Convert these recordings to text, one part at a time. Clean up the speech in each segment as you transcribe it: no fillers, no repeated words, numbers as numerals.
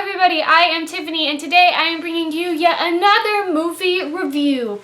everybody, I am Tiffany and today I am bringing you yet another movie review.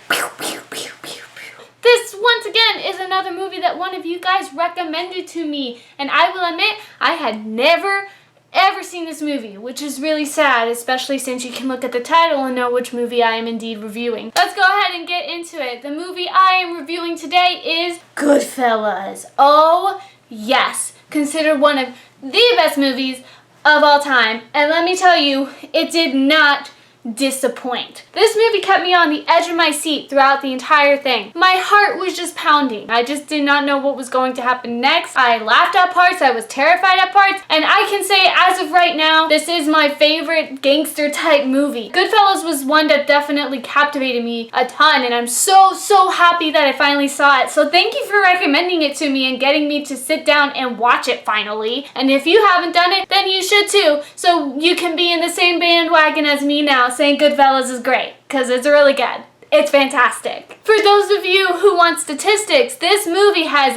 This, once again, is another movie that one of you guys recommended to me, and I will admit, I had never ever seen this movie, which is really sad, especially since you can look at the title and know which movie I am indeed reviewing. Let's go ahead and get into it. The movie I am reviewing today is Goodfellas. Oh, yes. Considered one of the best movies of all time, and let me tell you, it did not disappoint. This movie kept me on the edge of my seat throughout the entire thing. My heart was just pounding. I just did not know what was going to happen next. I laughed at parts, I was terrified at parts, and I can say as of right now, this is my favorite gangster type movie. Goodfellas was one that definitely captivated me a ton, and I'm so happy that I finally saw it. So thank you for recommending it to me and getting me to sit down and watch it finally. And if you haven't done it, then you should too, so you can be in the same bandwagon as me now, saying Goodfellas is great, because it's really good. It's fantastic. For those of you who want statistics, this movie has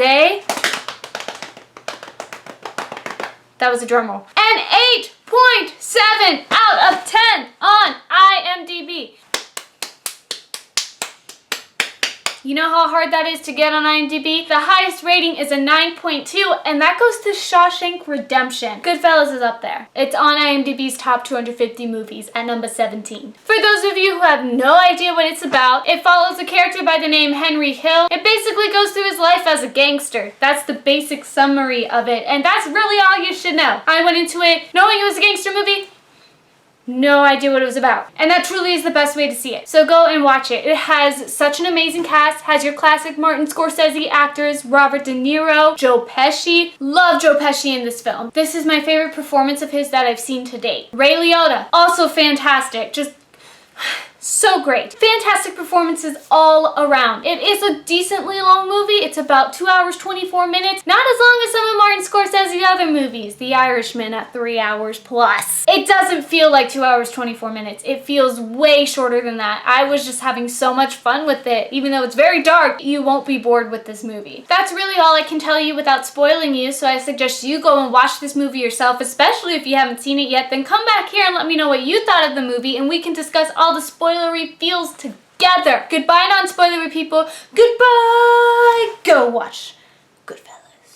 that was a drum roll, an 8.7 out of 10 on Imdb. You know how hard that is to get on Imdb? The highest rating is a 9.2, and that goes to Shawshank Redemption. Goodfellas is up there. It's on Imdb's top 250 movies at number 17. For those of you who have no idea what it's about, it follows a character by the name Henry Hill. It basically goes through his life as a gangster. That's the basic summary of it, and that's really all you should know. I went into it knowing it was a gangster movie, no idea what it was about. And that truly is the best way to see it. So go and watch it. It has such an amazing cast. Has your classic Martin Scorsese actors, Robert De Niro, Joe Pesci. Love Joe Pesci in this film. This is my favorite performance of his that I've seen to date. Ray Liotta, also fantastic. Just so great. Fantastic performances all around. It is a decently long movie. It's about 2 hours, 24 minutes. Not as long as some of Martin Scorsese's other movies. The Irishman at 3 hours plus. It doesn't feel like 2 hours, 24 minutes. It feels way shorter than that. I was just having so much fun with it. Even though it's very dark, you won't be bored with this movie. That's really all I can tell you without spoiling you, so I suggest you go and watch this movie yourself, especially if you haven't seen it yet. Then come back here and let me know what you thought of the movie, and we can discuss all the spoilery feels together. Goodbye, non-spoilery people. Goodbye. Go watch Goodfellas.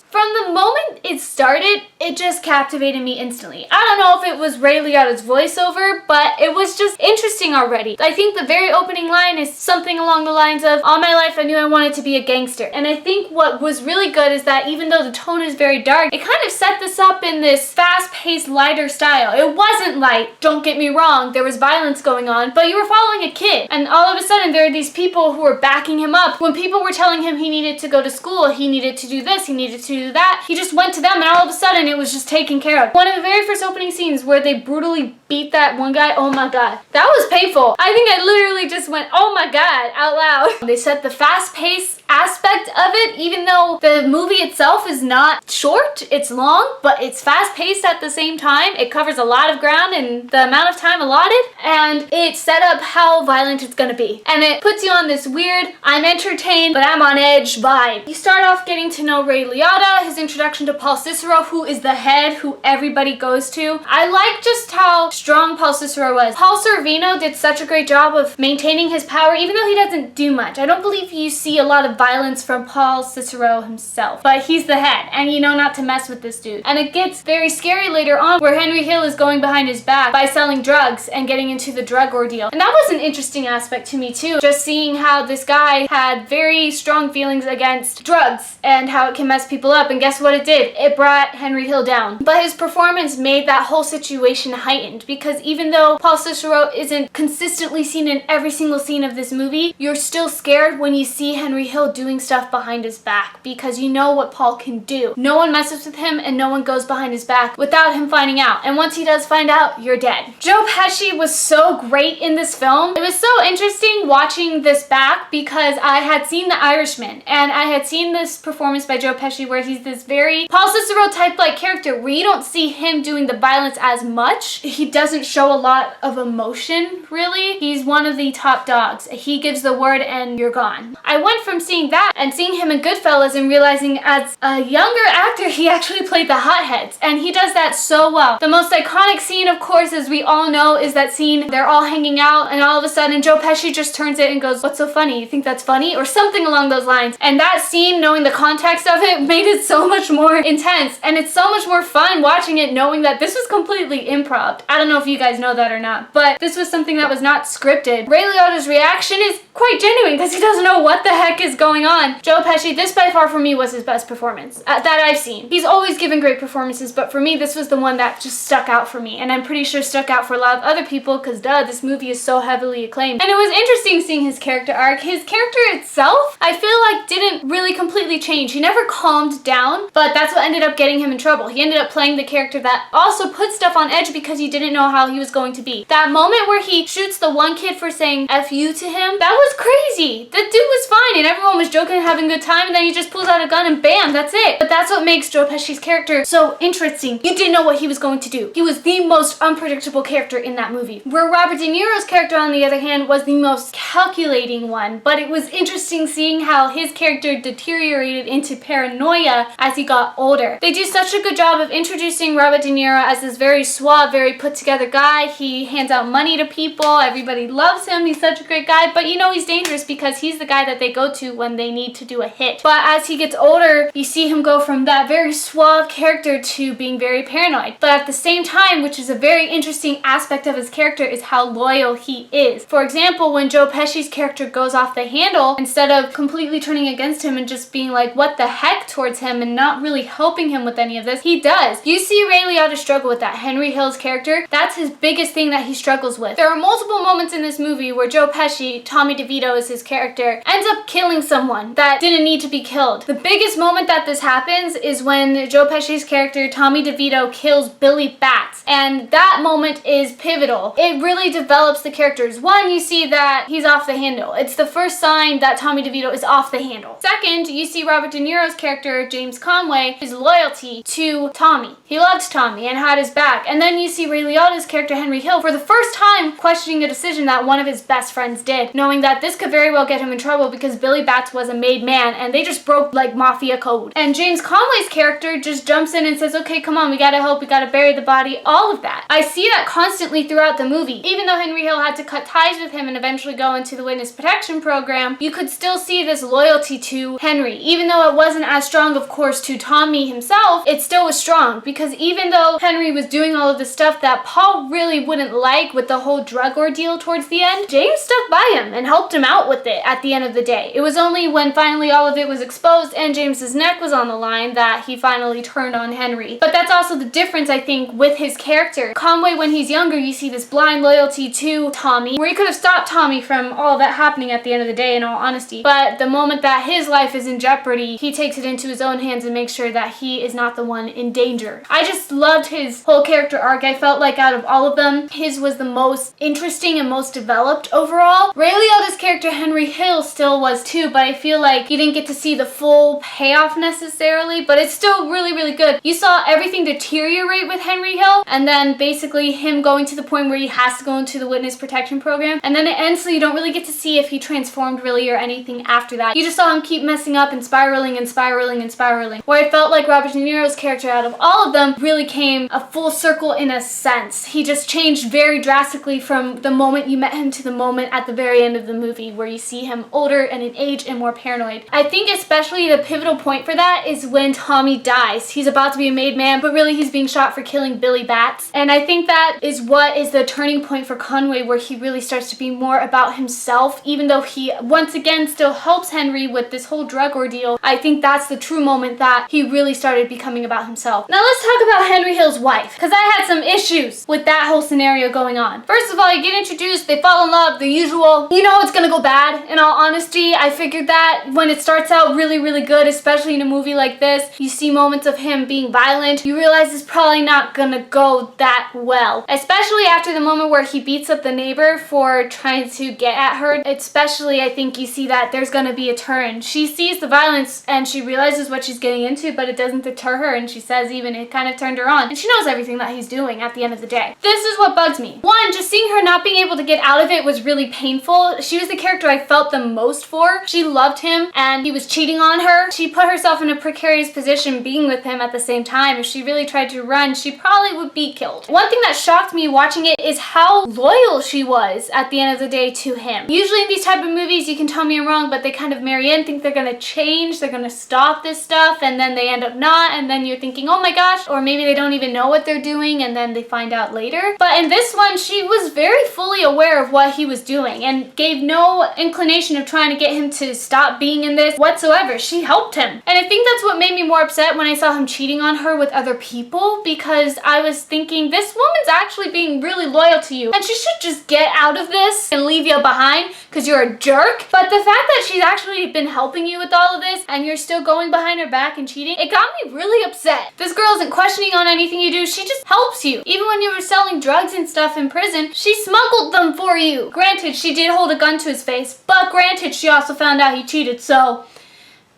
From the moment it started, it just captivated me instantly. I don't know if it was Ray Liotta's voiceover, but it was just interesting already. I think the very opening line is something along the lines of, all my life I knew I wanted to be a gangster. And I think what was really good is that even though the tone is very dark, it kind of set this up in this fast-paced, lighter style. It wasn't light, don't get me wrong, there was violence going on, but you were following a kid. And all of a sudden there are these people who were backing him up. When people were telling him he needed to go to school, he needed to do this, he needed to do that, he just went to them and all of a sudden it was just taken care of. One of the very first opening scenes where they brutally beat that one guy, oh my god, that was painful. I think I literally just went, oh my god, out loud. They set the fast-paced aspect of it, even though the movie itself is not short, it's long, but it's fast-paced at the same time. It covers a lot of ground in the amount of time allotted, and it set up how violent it's gonna be. And it puts you on this weird, I'm entertained, but I'm on edge vibe. You start off getting to know Ray Liotta, his introduction to Paul Cicero, who is the head who everybody goes to. I like just how strong Paul Cicero was. Paul Sorvino did such a great job of maintaining his power, even though he doesn't do much. I don't believe you see a lot of violence from Paul Cicero himself, but he's the head, and you know not to mess with this dude. And it gets very scary later on where Henry Hill is going behind his back by selling drugs and getting into the drug ordeal. And that was an interesting aspect to me too, just seeing how this guy had very strong feelings against drugs and how it can mess people up, and guess what it did? It brought Henry Hill down. But his performance made that whole situation heightened, because even though Paul Cicero isn't consistently seen in every single scene of this movie, you're still scared when you see Henry Hill doing stuff behind his back, because you know what Paul can do. No one messes with him and no one goes behind his back without him finding out. And once he does find out, you're dead. Joe Pesci was so great in this film. It was so interesting watching this back because I had seen The Irishman and I had seen this performance by Joe Pesci where he's this very Paul Cicero type like character where you don't see him doing the violence as much. He doesn't show a lot of emotion, really. He's one of the top dogs. He gives the word and you're gone. I went from seeing seeing that and seeing him in Goodfellas and realizing as a younger actor, he actually played the hotheads, and he does that so well. The most iconic scene, of course, as we all know, is that scene they're all hanging out and all of a sudden Joe Pesci just turns it and goes, "What's so funny? You think that's funny?" Or something along those lines. And that scene, knowing the context of it, made it so much more intense, and it's so much more fun watching it knowing that this was completely improv. I don't know if you guys know that or not, but this was something that was not scripted. Ray Liotta's reaction is quite genuine because he doesn't know what the heck is going on. Joe Pesci, this by far for me was his best performance that I've seen. He's always given great performances, but for me this was the one that just stuck out for me, and I'm pretty sure stuck out for a lot of other people because this movie is so heavily acclaimed. And it was interesting seeing his character arc. His character itself, I feel like, didn't really completely change. He never calmed down, but that's what ended up getting him in trouble. He ended up playing the character that also put stuff on edge because he didn't know how he was going to be. That moment where he shoots the one kid for saying F you to him, that was crazy. The dude was fine and everyone was joking and having a good time, and then he just pulls out a gun and bam, that's it. But that's what makes Joe Pesci's character so interesting. You didn't know what he was going to do. He was the most unpredictable character in that movie. Where Robert De Niro's character, on the other hand, was the most calculating one, but it was interesting seeing how his character deteriorated into paranoia as he got older. They do such a good job of introducing Robert De Niro as this very suave, very put together guy. He hands out money to people. Everybody loves him. He's such a great guy, but you know he's dangerous because he's the guy that they go to when they need to do a hit. But as he gets older, you see him go from that very suave character to being very paranoid. But at the same time, which is a very interesting aspect of his character, is how loyal he is. For example, when Joe Pesci's character goes off the handle, instead of completely turning against him and just being like, what the heck towards him and not really helping him with any of this, he does. You see Ray Liotta struggle with that. Henry Hill's character, that's his biggest thing that he struggles with. There are multiple moments in this movie where Joe Pesci, Tommy DeVito is his character, ends up killing someone that didn't need to be killed. The biggest moment that this happens is when Joe Pesci's character, Tommy DeVito, kills Billy Batts. And that moment is pivotal. It really develops the characters. One, you see that he's off the handle. It's the first sign that Tommy DeVito is off the handle. Second, you see Robert De Niro's character, James Conway, his loyalty to Tommy. He loved Tommy and had his back. And then you see Ray Liotta's character, Henry Hill, for the first time questioning a decision that one of his best friends did, knowing that this could very well get him in trouble because Billy Batts was a made man and they just broke like mafia code. And James Conway's character just jumps in and says, okay, come on, we gotta help, we gotta bury the body, all of that. I see that constantly throughout the movie. Even though Henry Hill had to cut ties with him and eventually go into the witness protection program, you could still see this loyalty to Henry. Even though it wasn't as strong, of course, to Tommy himself, it still was strong because even though Henry was doing all of the stuff that Paul really wouldn't like with the whole drug ordeal towards the end, James stuck by him and helped him out with it at the end of the day. It was only when finally all of it was exposed and James's neck was on the line that he finally turned on Henry. But that's also the difference, I think, with his character. Conway, when he's younger, you see this blind loyalty to Tommy, where he could have stopped Tommy from all that happening at the end of the day, in all honesty. But the moment that his life is in jeopardy, he takes it into his own hands and makes sure that he is not the one in danger. I just loved his whole character arc. I felt like out of all of them, his was the most interesting and most developed overall. Ray Liotta's character, Henry Hill, still was too, but I feel like you didn't get to see the full payoff necessarily, but it's still really, really good. You saw everything deteriorate with Henry Hill, and then basically him going to the point where he has to go into the witness protection program, and then it ends so you don't really get to see if he transformed really or anything after that. You just saw him keep messing up and spiraling and spiraling and spiraling, where I felt like Robert De Niro's character, out of all of them, really came a full circle in a sense. He just changed very drastically from the moment you met him to the moment at the very end of the movie, where you see him older and in age and more paranoid. I think especially the pivotal point for that is when Tommy dies. He's about to be a made man, but really he's being shot for killing Billy Batts. And I think that is what is the turning point for Conway, where he really starts to be more about himself, even though he once again still helps Henry with this whole drug ordeal. I think that's the true moment that he really started becoming about himself. Now let's talk about Henry Hill's wife, because I had some issues with that whole scenario going on. First of all, you get introduced, they fall in love, the usual. You know it's gonna go bad. In all honesty, I figured that when it starts out really, really good, especially in a movie like this, you see moments of him being violent, you realize it's probably not gonna go that well. Especially after the moment where he beats up the neighbor for trying to get at her. Especially, I think you see that there's gonna be a turn. She sees the violence and she realizes what she's getting into, but it doesn't deter her, and she says even it kind of turned her on. And she knows everything that he's doing at the end of the day. This is what bugs me. One, just seeing her not being able to get out of it was really painful. She was the character I felt the most for. She she loved him and he was cheating on her, she put herself in a precarious position being with him at the same time. If she really tried to run, she probably would be killed. One thing that shocked me watching it is how loyal she was at the end of the day to him. Usually in these type of movies, you can tell me I'm wrong, but they kind of marry in, think they're gonna change, they're gonna stop this stuff, and then they end up not, and then you're thinking, oh my gosh, or maybe they don't even know what they're doing and then they find out later. But in this one, she was very fully aware of what he was doing and gave no inclination of trying to get him to stop being in this whatsoever. She helped him. And I think that's what made me more upset when I saw him cheating on her with other people, because I was thinking, this woman's actually being really loyal to you and she should just get out of this and leave you behind because you're a jerk. But the fact that she's actually been helping you with all of this and you're still going behind her back and cheating, it got me really upset. This girl isn't questioning on anything you do, she just helps you. Even when you were selling drugs and stuff in prison, she smuggled them for you. Granted, she did hold a gun to his face, but granted, she also found out he cheated, so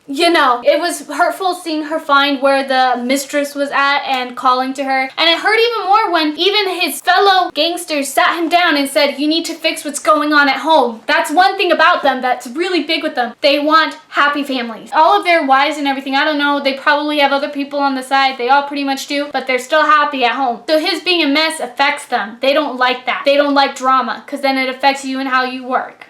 you know, it was hurtful seeing her find where the mistress was at and calling to her. And it hurt even more when even his fellow gangsters sat him down and said, you need to fix what's going on at home. That's one thing about them that's really big with them. They want happy families. All of their wives and everything, I don't know, they probably have other people on the side. They all pretty much do, but they're still happy at home. So his being a mess affects them. They don't like that. They don't like drama because then it affects you and how you work.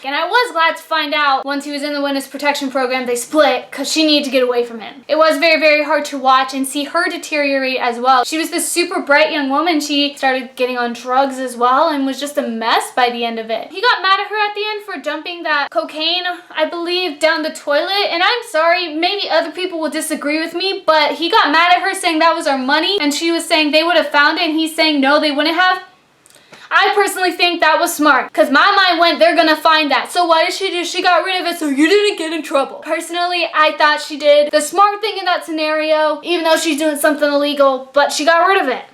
And I was glad to find out once he was in the witness protection program, they split because she needed to get away from him. It was very, very hard to watch and see her deteriorate as well. She was this super bright young woman. She started getting on drugs as well and was just a mess by the end of it. He got mad at her at the end for dumping that cocaine, I believe, down the toilet. And I'm sorry, maybe other people will disagree with me, but he got mad at her saying that was our money and she was saying they would have found it and he's saying no, they wouldn't have. I personally think that was smart because my mind went, they're gonna find that. So what did she do? She got rid of it so you didn't get in trouble. Personally, I thought she did the smart thing in that scenario, even though she's doing something illegal, but she got rid of it.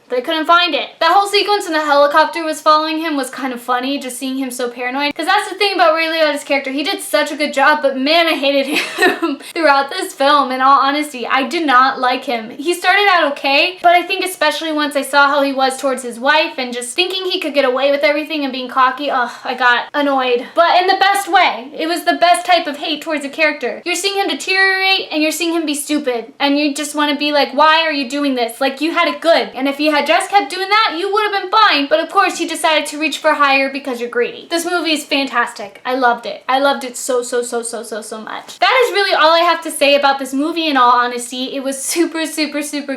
They couldn't find it. That whole sequence in the helicopter was following him was kind of funny, just seeing him so paranoid. Because that's the thing about Ray Liotta's character. He did such a good job, but man, I hated him throughout this film, in all honesty. I did not like him. He started out okay, but I think especially once I saw how he was towards his wife and just thinking he could get away with everything and being cocky, I got annoyed. But in the best way. It was the best type of hate towards a character. You're seeing him deteriorate and you're seeing him be stupid. And you just want to be like, why are you doing this? Like, you had it good. And if you had just kept doing that, you would have been fine. But of course, you decided to reach for higher because you're greedy. This movie is fantastic. I loved it. I loved it so much. That is really all I have to say about this movie, in all honesty. It was super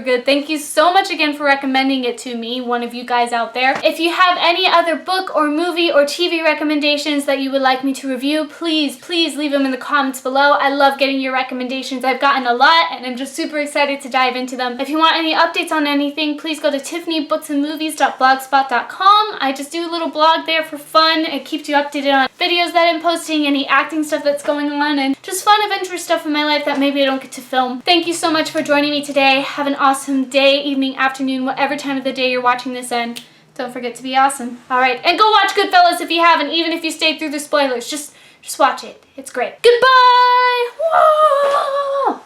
good. Thank you so much again for recommending it to me, one of you guys out there. If you have any other book or movie or TV recommendations that you would like me to review, please leave them in the comments below. I love getting your recommendations. I've gotten a lot and I'm just super excited to dive into them. If you want any updates on anything, please go to tiffanyBooksandMovies.blogspot.com. I just do a little blog there for fun. It keeps you updated on videos that I'm posting, any acting stuff that's going on, and just fun adventure stuff in my life that maybe I don't get to film. Thank you so much for joining me today. Have an awesome day, evening, afternoon, whatever time of the day you're watching this in. Don't forget to be awesome. Alright, and go watch Goodfellas if you haven't, even if you stayed through the spoilers. Just watch it. It's great. Goodbye! Whoa!